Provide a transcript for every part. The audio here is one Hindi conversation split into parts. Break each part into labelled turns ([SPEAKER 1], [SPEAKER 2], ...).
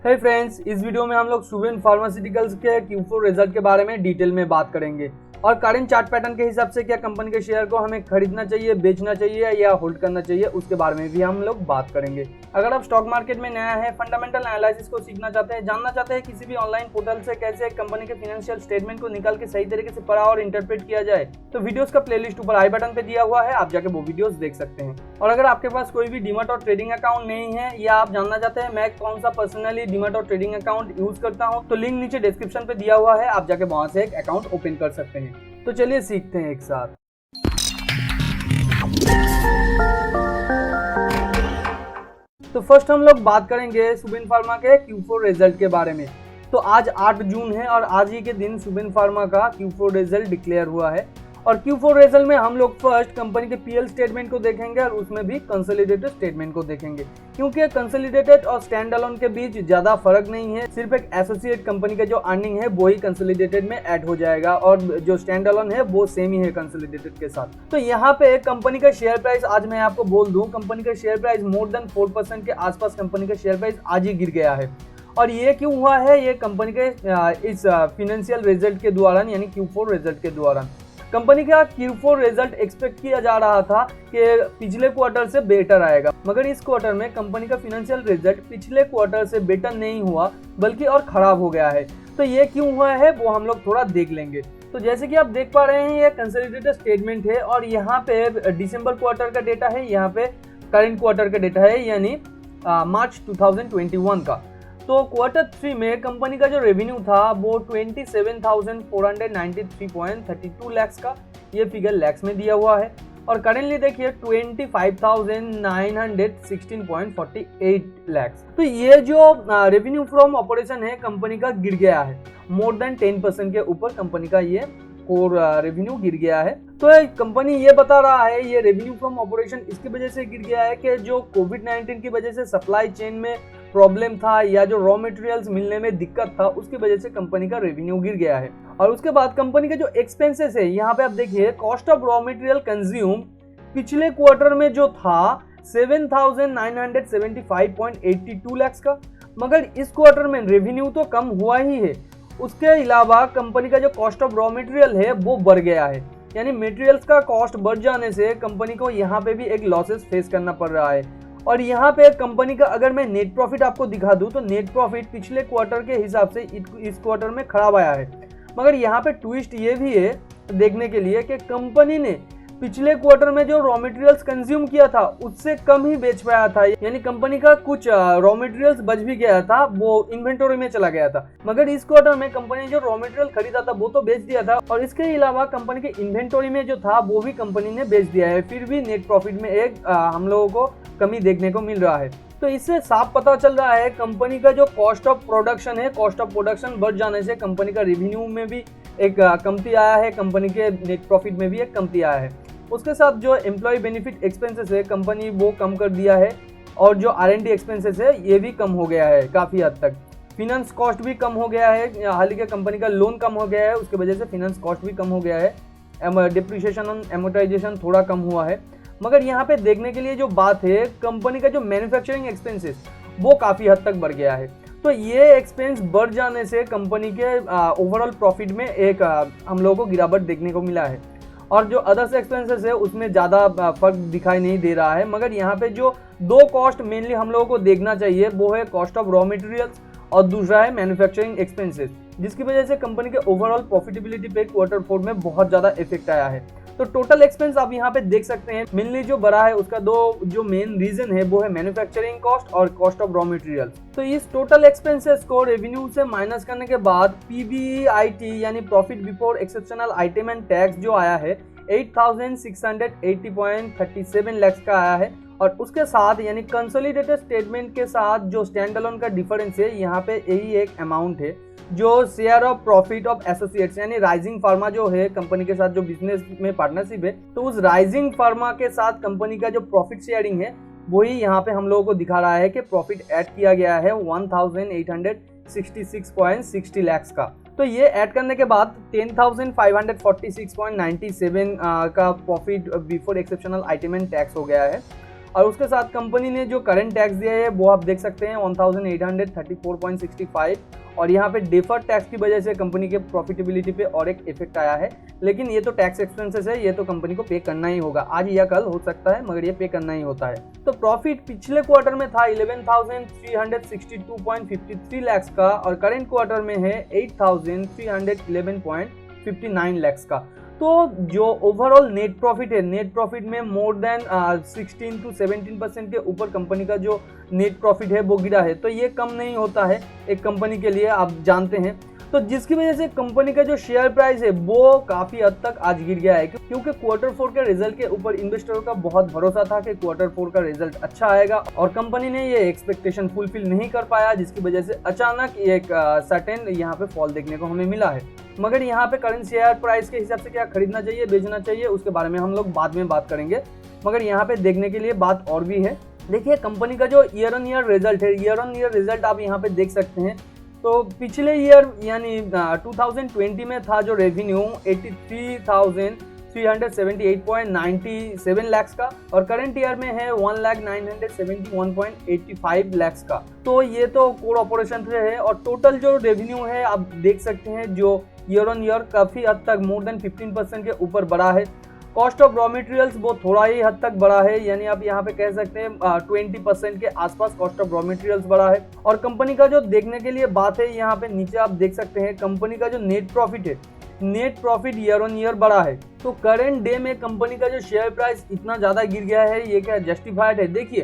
[SPEAKER 1] हे फ्रेंड्स, इस वीडियो में हम लोग सुवेन फार्मास्यूटिकल्स के Q4 रिजल्ट के बारे में डिटेल में बात करेंगे और करंट चार्ट पैटर्न के हिसाब से क्या कंपनी के शेयर को हमें खरीदना चाहिए, बेचना चाहिए या होल्ड करना चाहिए, उसके बारे में भी हम लोग बात करेंगे। अगर आप स्टॉक मार्केट में नया है, फंडामेंटल एनालिसिस को सीखना चाहते हैं, जानना चाहते हैं किसी भी ऑनलाइन पोर्टल से कैसे एक कंपनी के फाइनेंशियल स्टेटमेंट को निकाल के सही तरीके से पढ़ा और इंटरप्रेट किया जाए, तो वीडियोस का प्लेलिस्ट ऊपर आई बटन पे दिया हुआ है, आप जाके वो वीडियोस देख सकते हैं। और अगर आपके पास कोई भी डीमैट और ट्रेडिंग अकाउंट नहीं है या आप जानना चाहते हैं मैं कौन सा पर्सनली डीमैट और ट्रेडिंग अकाउंट यूज करता हूं, तो लिंक नीचे डिस्क्रिप्शन पे दिया हुआ है, आप जाके वहां से एक अकाउंट ओपन कर सकते हैं। तो चलिए सीखते हैं एक साथ। तो फर्स्ट हम लोग बात करेंगे सुवेन फार्मा के Q4 रिजल्ट के बारे में। तो आज 8 जून है और आज ही के दिन सुवेन फार्मा का Q4 रिजल्ट डिक्लेयर हुआ है और Q4 रिजल्ट में हम लोग फर्स्ट कंपनी के PL स्टेटमेंट को देखेंगे और उसमें भी कंसोलिडेटेड स्टेटमेंट को देखेंगे, क्योंकि कंसोलिडेटेड और स्टैंड अलोन के बीच ज्यादा फर्क नहीं है। सिर्फ एक एसोसिएट कंपनी का जो अर्निंग है वो ही कंसोलिडेटेड में ऐड हो जाएगा और जो स्टैंड अलोन है वो सेम ही है कंसोलिडेटेड के साथ। तो यहाँ पे कंपनी का शेयर प्राइस आज मैं आपको बोल दूं, कंपनी का शेयर प्राइस मोर देन 4% के आसपास कंपनी का शेयर प्राइस आज ही गिर गया है। और ये क्यों हुआ है? ये कंपनी के इस फाइनेंशियल रिजल्ट के दौरान यानी Q4 रिजल्ट के दौरान कंपनी का Q4 रिजल्ट एक्सपेक्ट किया जा रहा था कि पिछले क्वार्टर से बेटर आएगा, मगर इस क्वार्टर में कंपनी का फाइनेंशियल रिजल्ट पिछले क्वार्टर से बेटर नहीं हुआ बल्कि और खराब हो गया है। तो ये क्यों हुआ है वो हम लोग थोड़ा देख लेंगे। तो जैसे कि आप देख पा रहे हैं ये कंसोलिडेटेड स्टेटमेंट है और यहाँ पे दिसंबर क्वार्टर का डेटा है, यहाँ पे करंट क्वार्टर का डेटा है यानी मार्च 2021 का। तो क्वार्टर 3 में कंपनी का जो रेवेन्यू था वो 27,493.32 लैक्स का, ये फिगर लैक्स में दिया हुआ है और करेंटली देखिए 25,916.48 लैक्स। तो ये जो रेवेन्यू फ्रॉम ऑपरेशन है कंपनी का गिर गया है, मोर देन 10% के ऊपर कंपनी का ये कोर रेवेन्यू गिर गया है। तो कंपनी ये बता रहा है ये रेवेन्यू फ्रॉम ऑपरेशन इसकी वजह से गिर गया है कि जो कोविड-19 की वजह से सप्लाई चेन में प्रॉब्लम था या जो रॉ मटेरियल्स मिलने में दिक्कत था उसकी वजह से कंपनी का रेवेन्यू गिर गया है। और उसके बाद कंपनी के जो एक्सपेंसेस है, यहाँ पे आप देखिए cost of raw material consume पिछले क्वार्टर में जो था 7,975.82 लैक्स का, मगर इस क्वार्टर में रेवेन्यू तो कम हुआ ही है, उसके अलावा कंपनी का जो कॉस्ट ऑफ रॉ मटेरियल है वो बढ़ गया है, यानी मटेरियल्स का कॉस्ट बढ़ जाने से कंपनी को यहाँ पे भी एक लॉसेस फेस करना पड़ रहा है। और यहाँ पे कंपनी का अगर मैं नेट प्रॉफिट आपको दिखा दूं तो नेट प्रॉफिट पिछले क्वार्टर के हिसाब से इस क्वार्टर में खराब आया है, मगर यहाँ पे ट्विस्ट ये भी है देखने के लिए कि कंपनी ने पिछले क्वार्टर में जो रॉ मटेरियल्स कंज्यूम किया था उससे कम ही बेच पाया था, यानी कंपनी का कुछ रॉ मटेरियल्स बच भी गया था, वो इन्वेंटरी में चला गया था। मगर इस क्वार्टर में कंपनी ने जो रॉ मटेरियल खरीदा था वो तो बेच दिया था और इसके अलावा कंपनी के इन्वेंटरी में जो था वो भी कंपनी ने बेच दिया है, फिर भी नेट प्रॉफिट में एक हम लोगों को कमी देखने को मिल रहा है। तो इससे साफ पता चल रहा है कंपनी का जो कॉस्ट ऑफ प्रोडक्शन है, कॉस्ट ऑफ प्रोडक्शन बढ़ जाने से कंपनी का रेवेन्यू में भी एक कमती आया है, कंपनी के नेट प्रॉफिट में भी एक कमती आया है। उसके साथ जो एम्प्लॉय बेनिफिट एक्सपेंसेस है कंपनी वो कम कर दिया है और जो R&D एक्सपेंसेस है ये भी कम हो गया है काफ़ी हद तक। फिनेंस कॉस्ट भी कम हो गया है, हाल ही के कंपनी का लोन कम हो गया है, उसकी वजह से फिनेंस कॉस्ट भी कम हो गया है, डिप्रिसिएशन और एमोटाइजेशन थोड़ा कम हुआ है। मगर यहाँ पे देखने के लिए जो बात है कंपनी का जो मैन्युफैक्चरिंग एक्सपेंसेस वो काफ़ी हद तक बढ़ गया है। तो ये एक्सपेंस बढ़ जाने से कंपनी के ओवरऑल प्रॉफिट में एक हम लोगों को गिरावट देखने को मिला है और जो अदर्स एक्सपेंसेस है उसमें ज़्यादा फर्क दिखाई नहीं दे रहा है। मगर यहाँ पे जो दो कॉस्ट मेनली हम लोगों को देखना चाहिए वो है कॉस्ट ऑफ रॉ मटेरियल्स और दूसरा है मैन्युफैक्चरिंग एक्सपेंसेस, जिसकी वजह से कंपनी के ओवरऑल प्रॉफिटेबिलिटी पे क्वार्टर 4 में बहुत ज़्यादा इफेक्ट आया है। तो टोटल एक्सपेंस आप यहाँ पे देख सकते हैं, मेनली जो बढ़ा है उसका दो जो मेन रीजन है वो है मैन्युफैक्चरिंग कॉस्ट और कॉस्ट ऑफ रॉ मटेरियल। तो इस टोटल एक्सपेंसेस को रेवेन्यू से माइनस करने के बाद PBIT यानी profit before exceptional item and tax जो आया है 8,680.37 लैक्स का आया है और उसके साथ यानी कंसोलिडेटेड स्टेटमेंट के साथ जो स्टैंड अलोन का डिफरेंस है यहाँ पे यही एक अमाउंट है जो share of profit of associates यानी राइजिंग फार्मा जो है कंपनी के साथ जो बिजनेस में पार्टनरशिप है, तो उस राइजिंग फार्मा के साथ कंपनी का जो प्रॉफिट शेयरिंग है वही यहाँ पे हम लोगों को दिखा रहा है कि प्रॉफिट ऐड किया गया है 1,866.60 लैक्स का। तो ये ऐड करने के बाद 10,546.97 का profit before exceptional item and tax हो गया है और उसके साथ कंपनी ने जो करंट टैक्स दिया है वो आप देख सकते हैं 1834.65, और यहाँ पे डेफर्ड टैक्स की वजह से कंपनी के प्रॉफिटेबिलिटी पे और एक इफेक्ट आया है। लेकिन ये तो टैक्स एक्सपेंसेस है, ये तो कंपनी को पे करना ही होगा, आज या कल हो सकता है, मगर ये पे करना ही होता है। तो प्रॉफिट पिछले क्वार्टर में था 11,362.53 लाख का और करंट क्वार्टर में है 8,311.59 लाख का। तो जो ओवरऑल नेट प्रॉफिट है, नेट प्रॉफिट में मोर देन 16 to 17% के ऊपर कंपनी का जो नेट प्रॉफिट है वो गिरा है। तो ये कम नहीं होता है एक कंपनी के लिए, आप जानते हैं। तो जिसकी वजह से कंपनी का जो शेयर प्राइस है वो काफ़ी हद तक आज गिर गया है, क्योंकि क्वार्टर 4 के रिजल्ट के ऊपर इन्वेस्टरों का बहुत भरोसा था कि क्वार्टर 4 का रिजल्ट अच्छा आएगा, और कंपनी ने ये एक्सपेक्टेशन फुलफिल नहीं कर पाया, जिसकी वजह से अचानक एक सर्टेन यहाँ पे फॉल देखने को हमें मिला है। मगर यहाँ पे करंट शेयर प्राइस के हिसाब से क्या खरीदना चाहिए, बेचना चाहिए, उसके बारे में हम लोग बाद में बात करेंगे। मगर यहाँ पे देखने के लिए बात और भी है। देखिए कंपनी का जो ईयर ऑन ईयर रिजल्ट है, ईयर ऑन ईयर रिजल्ट आप यहाँ पे देख सकते हैं। तो पिछले ईयर यानी 2020 में था जो रेवेन्यू 83,378.97 लाख का, और करंट ईयर में है 1,971.85 लाख का। तो ये तो कोर ऑपरेशन है, और टोटल जो रेवेन्यू है आप देख सकते हैं जो ईयर ऑन ईयर काफ़ी हद तक मोर देन 15% के ऊपर बढ़ा है। कॉस्ट ऑफ रॉ मटेरियल्स वो थोड़ा ही हद तक बढ़ा है, यानी आप यहाँ पे कह सकते हैं 20% के आसपास कॉस्ट ऑफ रॉ मटेरियल्स बढ़ा है। और कंपनी का जो देखने के लिए बात है, यहाँ पे नीचे आप देख सकते हैं कंपनी का जो नेट प्रॉफिट है, net profit year on year बढ़ा है। तो करंट डे में कंपनी का जो शेयर प्राइस इतना ज़्यादा गिर गया है, ये क्या जस्टिफाइड है? देखिए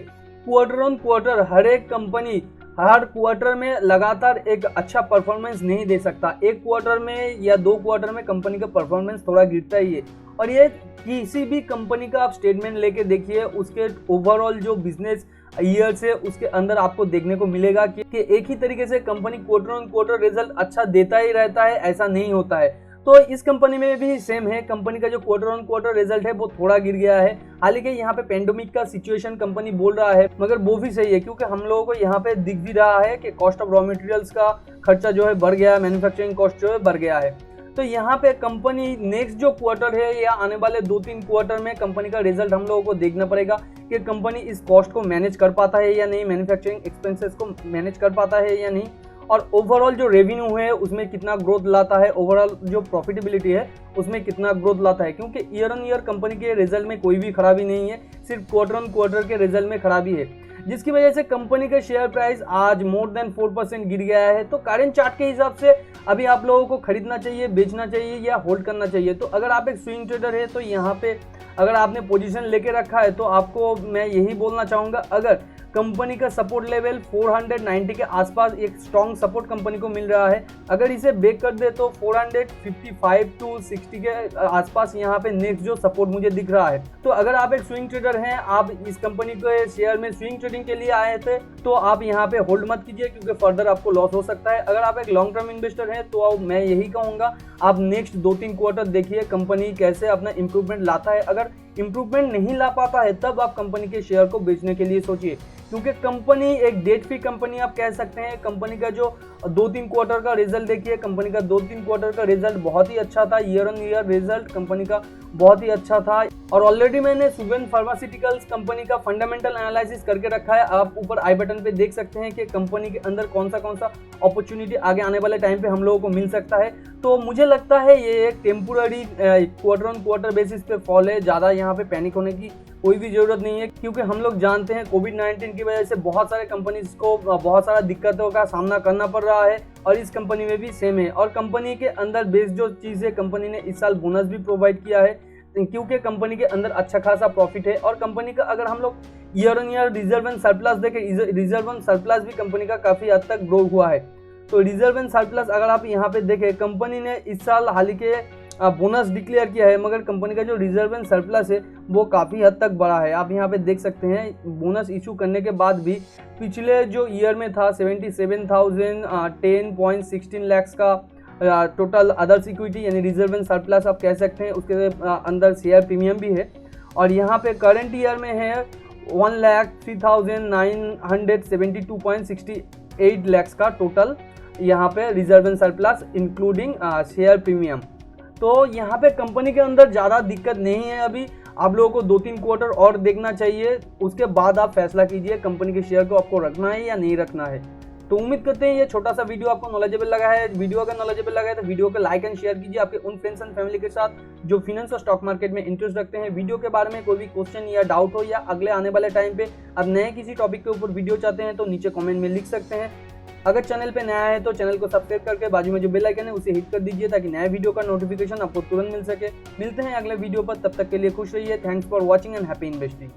[SPEAKER 1] क्वार्टर ऑन क्वार्टर हर एक कंपनी हर क्वार्टर में लगातार एक अच्छा परफॉर्मेंस नहीं दे सकता, एक क्वार्टर में या 2 क्वार्टर में कंपनी का परफॉर्मेंस थोड़ा गिरता ही है। और ये किसी भी कंपनी का आप स्टेटमेंट लेके देखिए, उसके ओवरऑल जो बिजनेस ईयर से उसके अंदर आपको देखने को मिलेगा कि एक ही तरीके से company quarter on quarter result अच्छा देता ही रहता है, ऐसा नहीं होता है। तो इस कंपनी में भी सेम है, कंपनी का जो क्वार्टर ऑन क्वार्टर रिजल्ट है वो थोड़ा गिर गया है। हालांकि यहाँ पे पेंडेमिक का सिचुएशन कंपनी बोल रहा है, मगर वो भी सही है, क्योंकि हम लोगों को यहाँ पे दिख भी रहा है कि कॉस्ट ऑफ रॉ मटेरियल्स का खर्चा जो है बढ़ गया है, मैन्युफैक्चरिंग कॉस्ट जो है बढ़ गया है। तो यहाँ पे कंपनी नेक्स्ट जो क्वार्टर है या आने वाले 2-3 क्वार्टर में कंपनी का रिजल्ट हम लोगों को देखना पड़ेगा कि कंपनी इस कॉस्ट को मैनेज कर पाता है या नहीं, मैन्युफैक्चरिंग एक्सपेंसेस को मैनेज कर पाता है या नहीं, और ओवरऑल जो रेवेन्यू है उसमें कितना ग्रोथ लाता है, ओवरऑल जो प्रॉफिटेबिलिटी है उसमें कितना ग्रोथ लाता है। क्योंकि ईयर ऑन ईयर कंपनी के रिजल्ट में कोई भी खराबी नहीं है, सिर्फ क्वार्टर ऑन क्वार्टर के रिजल्ट में खराबी है, जिसकी वजह से कंपनी का शेयर प्राइस आज मोर देन 4% गिर गया है। तो करंट चार्ट के हिसाब से अभी आप लोगों को खरीदना चाहिए, बेचना चाहिए या होल्ड करना चाहिए। तो अगर आप एक स्विंग ट्रेडर है तो यहाँ पे अगर आपने पोजीशन लेके रखा है तो आपको मैं यही बोलना चाहूँगा, अगर कंपनी का सपोर्ट लेवल 490 के आसपास एक स्ट्रॉन्ग सपोर्ट कंपनी को मिल रहा है, अगर इसे ब्रेक कर दे तो 455 to 60 के आसपास यहाँ पे नेक्स्ट जो सपोर्ट मुझे दिख रहा है। तो अगर आप एक स्विंग ट्रेडर हैं, आप इस कंपनी के शेयर में स्विंग ट्रेडिंग के लिए आए थे, तो आप यहाँ पे होल्ड मत कीजिए, क्योंकि फर्दर आपको लॉस हो सकता है। अगर आप एक लॉन्ग टर्म इन्वेस्टर हैं तो मैं यही कहूँगा आप नेक्स्ट 2-3 क्वार्टर देखिए कंपनी कैसे अपना इंप्रूवमेंट लाता है। अगर इंप्रूवमेंट नहीं ला पाता है तब आप कंपनी के शेयर को बेचने के लिए सोचिए, क्योंकि कंपनी एक डेट फ्री कंपनी आप कह सकते हैं। कंपनी का जो 2-3 क्वार्टर का रिजल्ट देखिए, कंपनी का 2-3 क्वार्टर का रिजल्ट बहुत ही अच्छा था, year on year result company का बहुत ही अच्छा था। और ऑलरेडी मैंने सुवेन फार्मास्यूटिकल्स कंपनी का फंडामेंटल एनालिसिस करके रखा है, आप ऊपर आई बटन पे देख सकते हैं कि कंपनी के अंदर कौन सा अपॉर्चुनिटी आगे आने वाले टाइम पे हम लोगों को मिल सकता है। तो मुझे लगता है ये एक temporary quarter on quarter basis पे फॉल है, ज़्यादा यहाँ पे पैनिक होने की कोई भी ज़रूरत नहीं है, क्योंकि हम लोग जानते हैं कोविड-19 की वजह से बहुत सारे कंपनीज को बहुत सारा दिक्कतों का सामना करना पड़ रहा है, और इस कंपनी में भी सेम है। और कंपनी के अंदर बेस्ड जो चीज़ है, कंपनी ने इस साल बोनस भी प्रोवाइड किया है, क्योंकि कंपनी के अंदर अच्छा खासा प्रॉफिट है। और कंपनी का अगर हम लोग year on year reserve and surplus देखें, रिजर्व एंड सरप्लस भी कंपनी का काफ़ी हद तक ग्रो हुआ है। तो रिजर्व एंड सरप्लस अगर आप यहाँ पे देखें, कंपनी ने इस साल हाल ही के बोनस डिक्लेयर किया है, मगर कंपनी का जो रिजर्व एंड सरप्लस है वो काफ़ी हद तक बढ़ा है। आप यहाँ पे देख सकते हैं बोनस इशू करने के बाद भी पिछले जो ईयर में था 77,010.16 लाख का टोटल अदर सिक्योरिटी यानी रिजर्व एंड सरप्लस आप कह सकते हैं, उसके अंदर शेयर प्रीमियम भी है। और यहाँ पे करंट ईयर में है 1,03,972.68 लाख का टोटल यहाँ पे reserve and surplus including share premium. तो यहाँ पे कंपनी के अंदर ज़्यादा दिक्कत नहीं है अभी। आप लोगों को 2-3 क्वार्टर और देखना चाहिए, उसके बाद आप फैसला कीजिए कंपनी के शेयर को आपको रखना है या नहीं रखना है। तो उम्मीद करते हैं ये छोटा सा वीडियो आपको नॉलेजेबल लगा है। वीडियो अगर नॉलेजेबल लगा है तो वीडियो को लाइक एंड शेयर कीजिए आपके उन फ्रेंड्स एंड फैमिली के साथ जो फाइनेंस और स्टॉक मार्केट में इंटरेस्ट रखते हैं। वीडियो के बारे में कोई भी क्वेश्चन या डाउट हो या अगले आने वाले टाइम पे आप नए किसी टॉपिक के ऊपर वीडियो चाहते हैं तो नीचे कमेंट में लिख सकते हैं। अगर चैनल पे नया है तो चैनल को सब्सक्राइब करके बाजू में जो बेल आइकन है उसे हिट कर दीजिए ताकि नए वीडियो का नोटिफिकेशन आपको तुरंत मिल सके। मिलते हैं अगले वीडियो पर, तब तक के लिए खुश रहिए। Thanks for watching and happy investing.